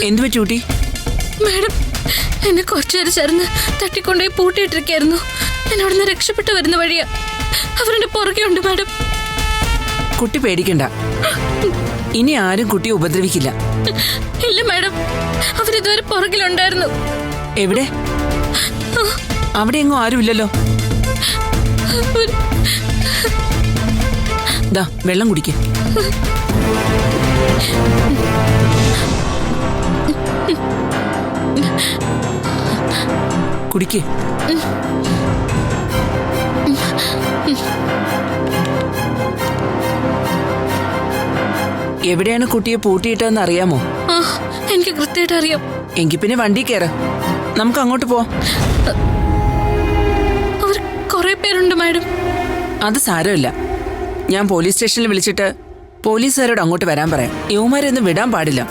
എന്തു പറ്റൂട്ടി? മാഡം, എന്നെ കുറച്ചുനേരം ചേർന്ന് തട്ടിക്കൊണ്ടുപോയി പൂട്ടിയിട്ടിരിക്കായിരുന്നു. എന്നെ അവിടുന്ന് രക്ഷപ്പെട്ടു വരുന്ന വഴിയാ. അവരുടെ പുറകെ ഉണ്ട് മാഡം. കുട്ടി പേടിക്കണ്ട, ഇനി ആരും കുട്ടിയെ ഉപദ്രവിക്കില്ല. ഇല്ല മാഡം, അവരിതുവരെ പുറകിലുണ്ടായിരുന്നു. എവിടെ? അവിടെ എങ്ങും ആരുമില്ലല്ലോ. ദാ വെള്ളം കുടിക്ക്. കുടിക്ക്. എവിടെയാണ് കുട്ടിയെ പൂട്ടിയിട്ടെന്ന് അറിയാമോ? എനിക്ക് കൃത്യമായിട്ട് അറിയാം. എങ്കിൽ പിന്നെ വണ്ടി കയറ, നമുക്ക് അങ്ങോട്ട് പോവാം. അവർ കുറെ പേരുണ്ട് മാഡം. അത് സാരമില്ല, ഞാൻ പോലീസ് സ്റ്റേഷനിൽ വിളിച്ചിട്ട് പോലീസുകാരോട് അങ്ങോട്ട് വരാൻ പറയാം. യുവമാരെയൊന്നും വിടാൻ പാടില്ല.